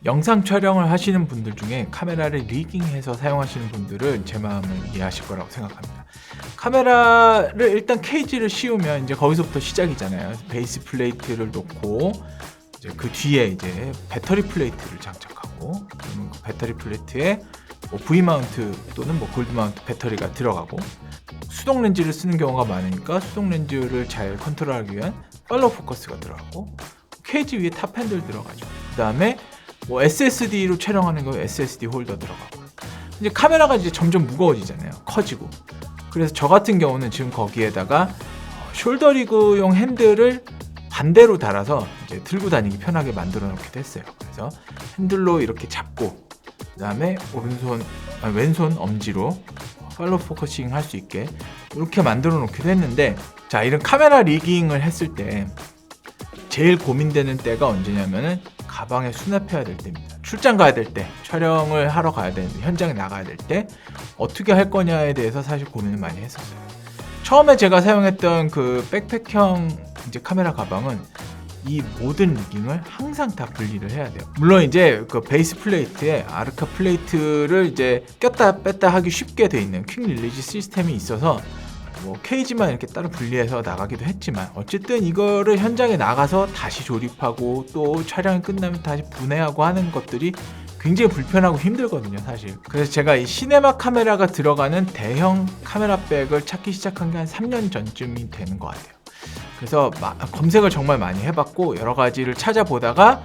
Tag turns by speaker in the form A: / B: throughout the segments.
A: 영상 촬영을 하시는 분들 중에 카메라를 리깅해서 사용하시는 분들은 제 마음을 이해하실 거라고 생각합니다. 카메라를 일단 케이지를 씌우면 이제 거기서부터 시작이잖아요. 베이스 플레이트를 놓고 이제 그 뒤에 이제 배터리 플레이트를 장착하고, 그러면 그 배터리 플레이트에 뭐 V 마운트 또는 뭐 골드 마운트 배터리가 들어가고, 수동 렌즈를 쓰는 경우가 많으니까 수동 렌즈를 잘 컨트롤하기 위한 팔로우 포커스가 들어가고, 케이지 위에 탑 핸들 들어가죠. 그 다음에 뭐 SSD로 촬영하는 경우 SSD 홀더 들어가고, 이제 카메라가 이제 점점 무거워지잖아요. 커지고. 그래서 저 같은 경우는 지금 거기에다가 숄더리그용 핸들을 반대로 달아서 이제 들고 다니기 편하게 만들어 놓기도 했어요. 그래서 핸들로 이렇게 잡고, 그 다음에 왼손 엄지로 팔로우 포커싱 할 수 있게 이렇게 만들어 놓기도 했는데, 자, 이런 카메라 리깅을 했을 때 제일 고민되는 때가 언제냐면은 가방에 수납해야 될 때입니다. 출장 가야 될 때, 촬영을 하러 가야 되는데, 현장에 나가야 될 때 어떻게 할 거냐에 대해서 사실 고민을 많이 했었어요. 처음에 제가 사용했던 그 백팩형 이제 카메라 가방은 이 모든 리깅을 항상 다 분리를 해야 돼요. 물론 이제 그 베이스 플레이트에 아르카 플레이트를 이제 꼈다 뺐다 하기 쉽게 돼 있는 퀵 릴리즈 시스템이 있어서 뭐 케이지만 이렇게 따로 분리해서 나가기도 했지만, 어쨌든 이거를 현장에 나가서 다시 조립하고 또 촬영이 끝나면 다시 분해하고 하는 것들이 굉장히 불편하고 힘들거든요, 사실. 그래서 제가 이 시네마 카메라가 들어가는 대형 카메라 백을 찾기 시작한 게 한 3년 전쯤이 되는 것 같아요. 그래서 검색을 정말 많이 해봤고, 여러 가지를 찾아보다가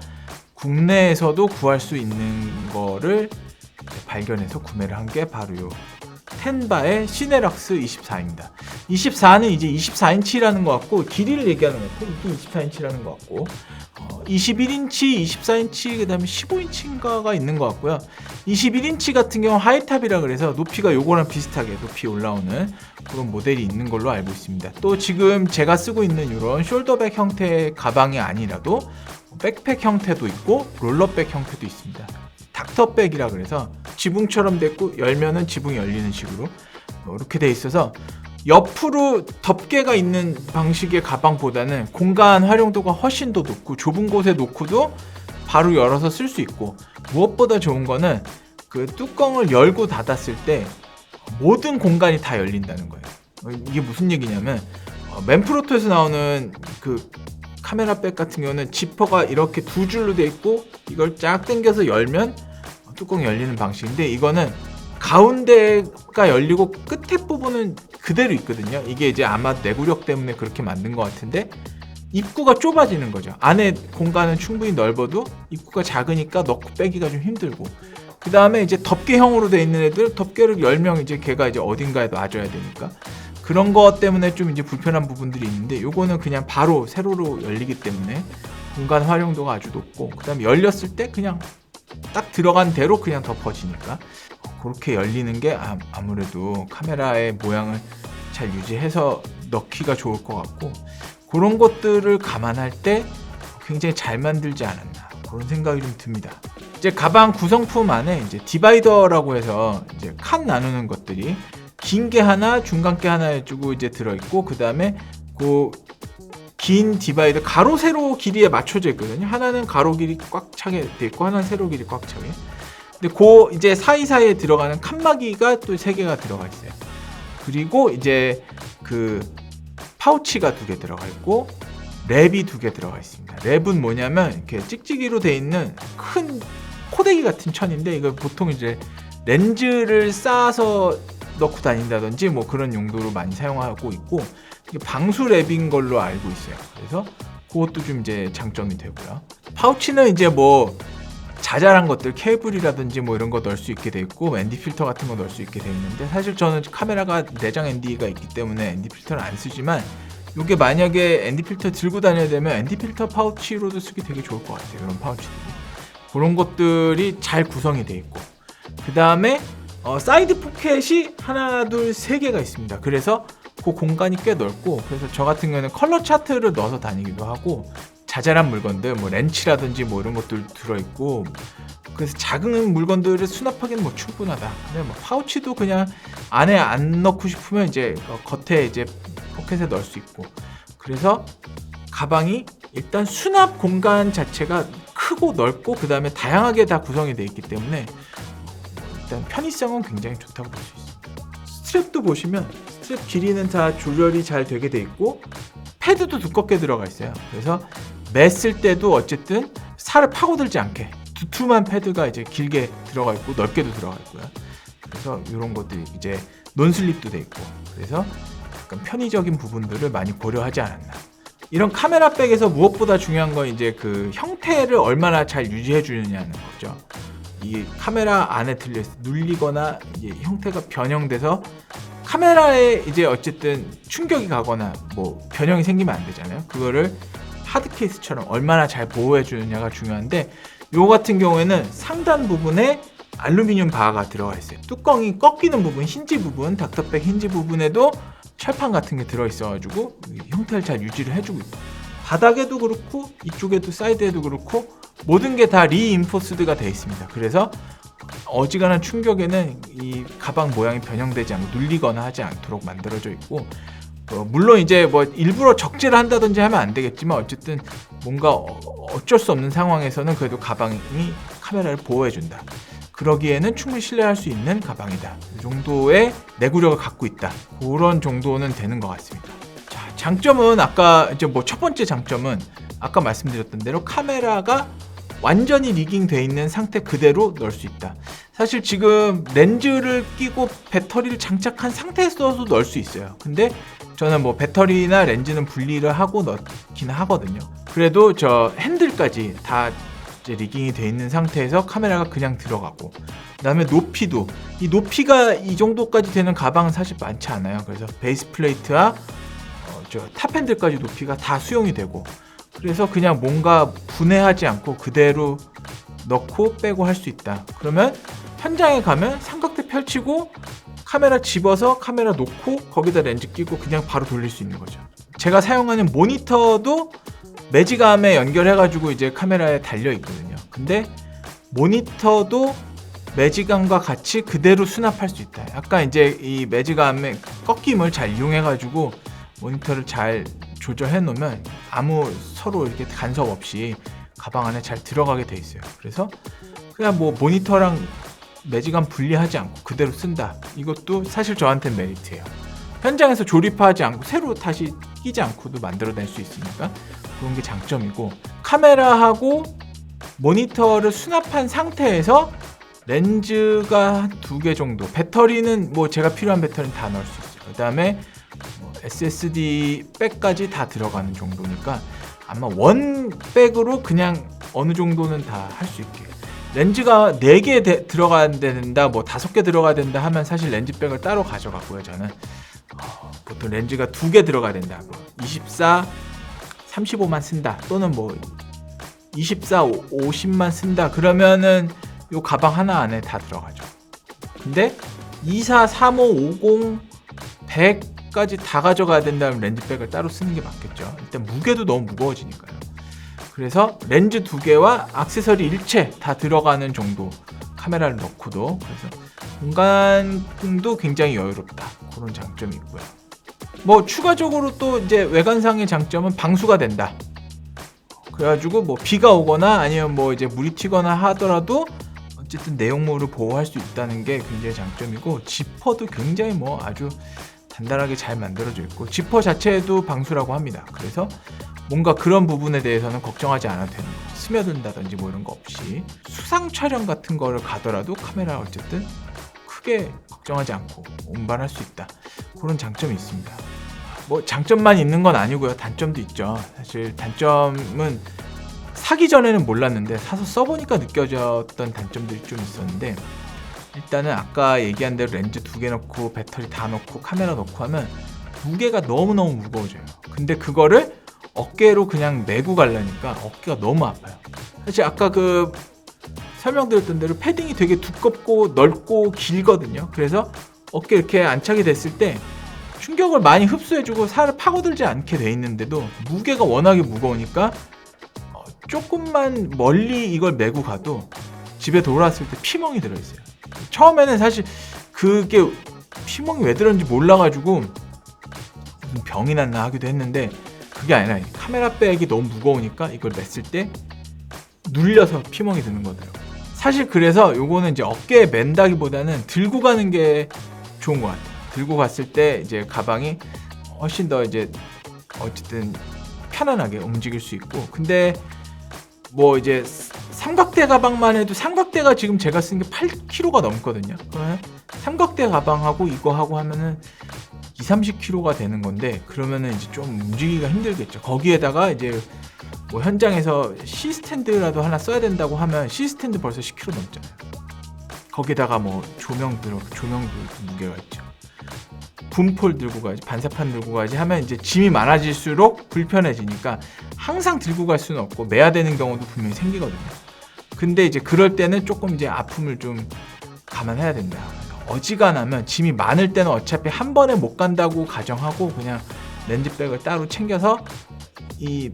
A: 국내에서도 구할 수 있는 거를 발견해서 구매를 한 게 바로 요 텐바의 시네럭스 24입니다. 24는 이제 24인치라는 것 같고, 길이를 얘기하는 것 같고, 이게 24인치라는 것 같고, 21인치, 24인치, 그 다음에 15인치인가가 있는 것 같고요. 21인치 같은 경우 하이탑이라 그래서 높이가 요거랑 비슷하게 높이 올라오는 그런 모델이 있는 걸로 알고 있습니다. 또 지금 제가 쓰고 있는 이런 숄더백 형태의 가방이 아니라도 백팩 형태도 있고 롤러백 형태도 있습니다. 닥터백이라 그래서 지붕처럼 됐고, 열면은 지붕이 열리는 식으로 이렇게 돼 있어서 옆으로 덮개가 있는 방식의 가방보다는 공간 활용도가 훨씬 더 높고, 좁은 곳에 놓고도 바로 열어서 쓸 수 있고, 무엇보다 좋은 거는 그 뚜껑을 열고 닫았을 때 모든 공간이 다 열린다는 거예요. 이게 무슨 얘기냐면, 맨프로토에서 나오는 그 카메라 백 같은 경우는 지퍼가 이렇게 두 줄로 돼 있고, 이걸 쫙 당겨서 열면 뚜껑이 열리는 방식인데, 이거는 가운데가 열리고 끝에 부분은 그대로 있거든요. 이게 이제 아마 내구력 때문에 그렇게 만든 것 같은데, 입구가 좁아지는 거죠. 안에 공간은 충분히 넓어도 입구가 작으니까 넣고 빼기가 좀 힘들고, 그 다음에 이제 덮개형으로 돼 있는 애들, 덮개를 열면 이제 걔가 이제 어딘가에 놔줘야 되니까 그런 것 때문에 좀 이제 불편한 부분들이 있는데, 요거는 그냥 바로 세로로 열리기 때문에 공간 활용도가 아주 높고, 그 다음에 열렸을 때 그냥 딱 들어간 대로 그냥 덮어지니까 그렇게 열리는 게 아무래도 카메라의 모양을 잘 유지해서 넣기가 좋을 것 같고, 그런 것들을 감안할 때 굉장히 잘 만들지 않았나, 그런 생각이 좀 듭니다. 이제 가방 구성품 안에 이제 디바이더라고 해서 이제 칸 나누는 것들이 긴 게 하나, 중간 게 하나 해주고 이제 들어있고, 그 다음에 그 긴 디바이더 가로 세로 길이에 맞춰져 있거든요. 하나는 가로 길이 꽉 차게 돼 있고, 하나는 세로 길이 꽉 차게. 근데 그 이제 사이사이에 들어가는 칸막이가 또 3개가 들어가 있어요. 그리고 이제 그 파우치가 2개 들어가 있고, 랩이 2개 들어가 있습니다. 랩은 뭐냐면 이렇게 찍찍이로 돼 있는 큰 포대기 같은 천인데, 이걸 보통 이제 렌즈를 쌓아서 넣고 다닌다든지 뭐 그런 용도로 많이 사용하고 있고, 이게 방수 랩인 걸로 알고 있어요. 그래서 그것도 좀 이제 장점이 되고요. 파우치는 이제 뭐 자잘한 것들, 케이블이라든지 뭐 이런 거 넣을 수 있게 돼 있고, ND 필터 같은 거 넣을 수 있게 돼 있는데, 사실 저는 카메라가 내장 ND가 있기 때문에 ND 필터를 안 쓰지만, 이게 만약에 ND 필터 들고 다녀야 되면 ND 필터 파우치로도 쓰기 되게 좋을 것 같아요. 이런 파우치들이, 그런 것들이 잘 구성이 돼 있고, 그 다음에 사이드 포켓이 하나, 둘, 3개가 있습니다. 그래서 그 공간이 꽤 넓고, 그래서 저 같은 경우는 컬러 차트를 넣어서 다니기도 하고, 자잘한 물건들, 뭐 렌치라든지 뭐 이런 것들 들어있고, 그래서 작은 물건들을 수납하기는 뭐 충분하다. 근데 뭐 파우치도 그냥 안에 안 넣고 싶으면 이제 겉에 이제 포켓에 넣을 수 있고, 그래서 가방이 일단 수납 공간 자체가 크고 넓고 그 다음에 다양하게 다 구성이 되어 있기 때문에 일단 편의성은 굉장히 좋다고 볼 수 있습니다. 스트랩도 보시면 스트랩 길이는 다 조절이 잘 되게 돼 있고 패드도 두껍게 들어가 있어요. 그래서 맸을 때도 어쨌든 살을 파고들지 않게 두툼한 패드가 이제 길게 들어가 있고 넓게도 들어가 있고요. 그래서 이런 것들이 이제 논슬립도 돼 있고 그래서 약간 편의적인 부분들을 많이 고려하지 않았나. 이런 카메라 백에서 무엇보다 중요한 건 이제 그 형태를 얼마나 잘 유지해 주느냐는 거죠. 이 카메라 안에 들려서 눌리거나 이제 형태가 변형돼서 카메라에 이제 어쨌든 충격이 가거나 뭐 변형이 생기면 안 되잖아요. 그거를 하드 케이스처럼 얼마나 잘 보호해 주느냐가 중요한데 요 같은 경우에는 상단 부분에 알루미늄 바가 들어가 있어요. 뚜껑이 꺾이는 부분, 힌지 부분, 닥터백 힌지 부분에도 철판 같은 게 들어있어가지고 형태를 잘 유지를 해주고 있고 바닥에도 그렇고 이쪽에도 사이드에도 그렇고 모든 게 다 리인포스드가 되어 있습니다. 그래서 어지간한 충격에는 이 가방 모양이 변형되지 않고 눌리거나 하지 않도록 만들어져 있고 물론 이제 뭐 일부러 적재를 한다든지 하면 안 되겠지만 어쨌든 뭔가 어쩔 수 없는 상황에서는 그래도 가방이 카메라를 보호해준다. 그러기에는 충분히 신뢰할 수 있는 가방이다. 이 정도의 내구력을 갖고 있다. 그런 정도는 되는 것 같습니다. 자, 장점은 아까 이제 뭐 첫 번째 장점은 아까 말씀드렸던 대로 카메라가 완전히 리깅돼 있는 상태 그대로 넣을 수 있다. 사실 지금 렌즈를 끼고 배터리를 장착한 상태에서도 넣을 수 있어요. 근데 저는 뭐 배터리나 렌즈는 분리를 하고 넣긴 하거든요. 그래도 저 핸들까지 다 이제 리깅이 돼 있는 상태에서 카메라가 그냥 들어가고 그 다음에 높이도 이 높이가 이 정도까지 되는 가방은 사실 많지 않아요. 그래서 베이스 플레이트와 저 탑 핸들까지 높이가 다 수용이 되고 그래서 그냥 뭔가 분해하지 않고 그대로 넣고 빼고 할 수 있다. 그러면 현장에 가면 삼각대 펼치고 카메라 집어서 카메라 놓고 거기다 렌즈 끼고 그냥 바로 돌릴 수 있는 거죠. 제가 사용하는 모니터도 매직암에 연결해가지고 이제 카메라에 달려 있거든요. 근데 모니터도 매직암과 같이 그대로 수납할 수 있다. 약간 이제 이 매직암의 꺾임을 잘 이용해가지고 모니터를 잘 조절해 놓으면 아무 서로 이렇게 간섭 없이 가방 안에 잘 들어가게 돼 있어요. 그래서 그냥 뭐 모니터랑 매직암 분리하지 않고 그대로 쓴다. 이것도 사실 저한테는 메리트예요. 현장에서 조립하지 않고 새로 다시 끼지 않고도 만들어낼 수 있으니까 그런 게 장점이고 카메라하고 모니터를 수납한 상태에서 렌즈가 한 2개 정도 배터리는 뭐 제가 필요한 배터리는 다 넣을 수 있어요. 그 다음에 뭐 SSD 백까지 다 들어가는 정도니까 아마 원 백으로 그냥 어느 정도는 다 할 수 있게 렌즈가 4개 들어가야 된다 뭐 5개 들어가야 된다 하면 사실 렌즈백을 따로 가져가고요. 저는 보통 렌즈가 2개 들어가야 된다 뭐 24, 35만 쓴다 또는 뭐 24, 50만 쓴다 그러면은 요 가방 하나 안에 다 들어가죠. 근데 24, 35, 50, 100까지 다 가져가야 된다면 렌즈백을 따로 쓰는 게 맞겠죠. 일단 무게도 너무 무거워지니까요. 그래서 렌즈 2개와 액세서리 일체 다 들어가는 정도 카메라를 넣고도 그래서 공간도 굉장히 여유롭다. 그런 장점이 있고요. 뭐 추가적으로 또 이제 외관상의 장점은 방수가 된다. 그래가지고 뭐 비가 오거나 아니면 뭐 이제 물이 튀거나 하더라도 어쨌든 내용물을 보호할 수 있다는 게 굉장히 장점이고 지퍼도 굉장히 뭐 아주 단단하게 잘 만들어져 있고 지퍼 자체도 방수라고 합니다. 그래서 뭔가 그런 부분에 대해서는 걱정하지 않아도 되는 거죠. 스며든다든지 뭐 이런 거 없이 수상 촬영 같은 거를 가더라도 카메라 어쨌든 크게 걱정하지 않고 운반할 수 있다. 그런 장점이 있습니다. 뭐 장점만 있는 건 아니고요. 단점도 있죠. 사실 단점은 사기 전에는 몰랐는데 사서 써보니까 느껴졌던 단점들이 좀 있었는데 일단은 아까 얘기한 대로 렌즈 2개 넣고 배터리 다 넣고 카메라 넣고 하면 무게가 너무너무 무거워져요. 근데 그거를 어깨로 그냥 메고 가려니까 어깨가 너무 아파요. 사실 아까 그 설명드렸던 대로 패딩이 되게 두껍고 넓고 길거든요. 그래서 어깨 이렇게 안착이 됐을 때 충격을 많이 흡수해주고 살을 파고들지 않게 돼 있는데도 무게가 워낙에 무거우니까 조금만 멀리 이걸 메고 가도 집에 돌아왔을 때 피멍이 들어있어요. 처음에는 사실 그게 피멍이 왜 들었는지 몰라가지고 무슨 병이 났나 하기도 했는데 그게 아니라 카메라 백이 너무 무거우니까 이걸 맸을 때 눌려서 피멍이 드는 거더라고요. 사실 그래서 요거는 이제 어깨에 맨다기보다는 들고 가는 게 좋은 것 같아요. 들고 갔을 때 이제 가방이 훨씬 더 이제 어쨌든 편안하게 움직일 수 있고, 근데 뭐 이제 삼각대 가방만 해도 삼각대가 지금 제가 쓴 게 8kg가 넘거든요. 그러면 삼각대 가방하고 이거 하고 하면은 20-30kg가 되는 건데, 그러면은 이제 좀 움직이기가 힘들겠죠. 거기에다가 이제 뭐 현장에서 C스탠드라도 하나 써야 된다고 하면 C스탠드 벌써 10kg 넘잖아요. 거기다가 뭐 조명도 무게가 있죠. 분폴 들고 가야지, 반사판 들고 가야지 하면 이제 짐이 많아질수록 불편해지니까 항상 들고 갈 수는 없고 매야 되는 경우도 분명히 생기거든요. 근데 이제 그럴 때는 조금 이제 아픔을 좀 감안해야 된다. 어지간하면 짐이 많을 때는 어차피 한 번에 못 간다고 가정하고 그냥 렌즈백을 따로 챙겨서 이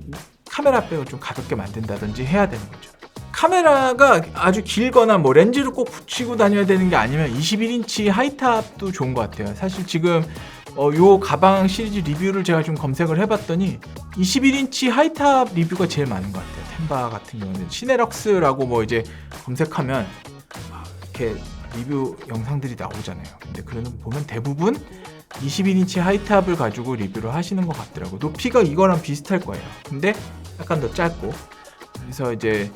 A: 카메라 백을 좀 가볍게 만든다든지 해야 되는 거죠. 카메라가 아주 길거나 뭐 렌즈를 꼭 붙이고 다녀야 되는 게 아니면 21인치 하이탑도 좋은 것 같아요. 사실 지금 요 가방 시리즈 리뷰를 제가 좀 검색을 해봤더니 21인치 하이탑 리뷰가 제일 많은 것 같아요. 템바 같은 경우는 시네럭스라고 뭐 이제 검색하면 이렇게 리뷰 영상들이 나오잖아요. 근데 그런 거 보면 대부분 21인치 하이탑을 가지고 리뷰를 하시는 것 같더라고요. 높이가 이거랑 비슷할 거예요. 근데 약간 더 짧고, 그래서 이제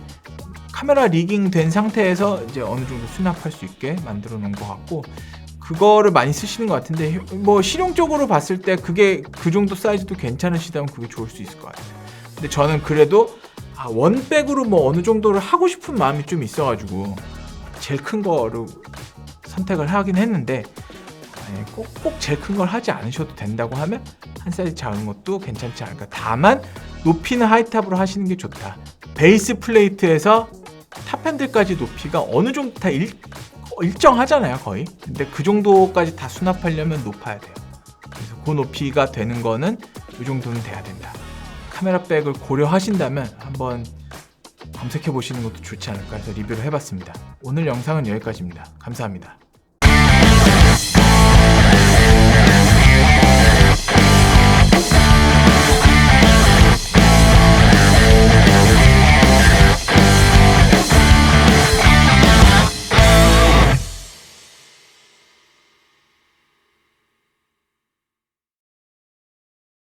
A: 카메라 리깅 된 상태에서 이제 어느 정도 수납할 수 있게 만들어 놓은 것 같고, 그거를 많이 쓰시는 것 같은데 뭐 실용적으로 봤을 때 그게 그 정도 사이즈도 괜찮으시다면 그게 좋을 수 있을 것 같아요. 근데 저는 그래도 원백으로 뭐 어느 정도를 하고 싶은 마음이 좀 있어가지고 제일 큰 거를 선택을 하긴 했는데, 꼭 제일 큰 걸 하지 않으셔도 된다고 하면 한 사이즈 작은 것도 괜찮지 않을까. 다만 높이는 하이탑으로 하시는 게 좋다. 베이스 플레이트에서 탑핸들까지 높이가 어느 정도 다 일정하잖아요, 거의. 근데 그 정도까지 다 수납하려면 높아야 돼요. 그래서 그 높이가 되는 거는 이 정도는 돼야 된다. 카메라 백을 고려하신다면 한번 검색해 보시는 것도 좋지 않을까 해서 리뷰를 해봤습니다. 오늘 영상은 여기까지입니다. 감사합니다.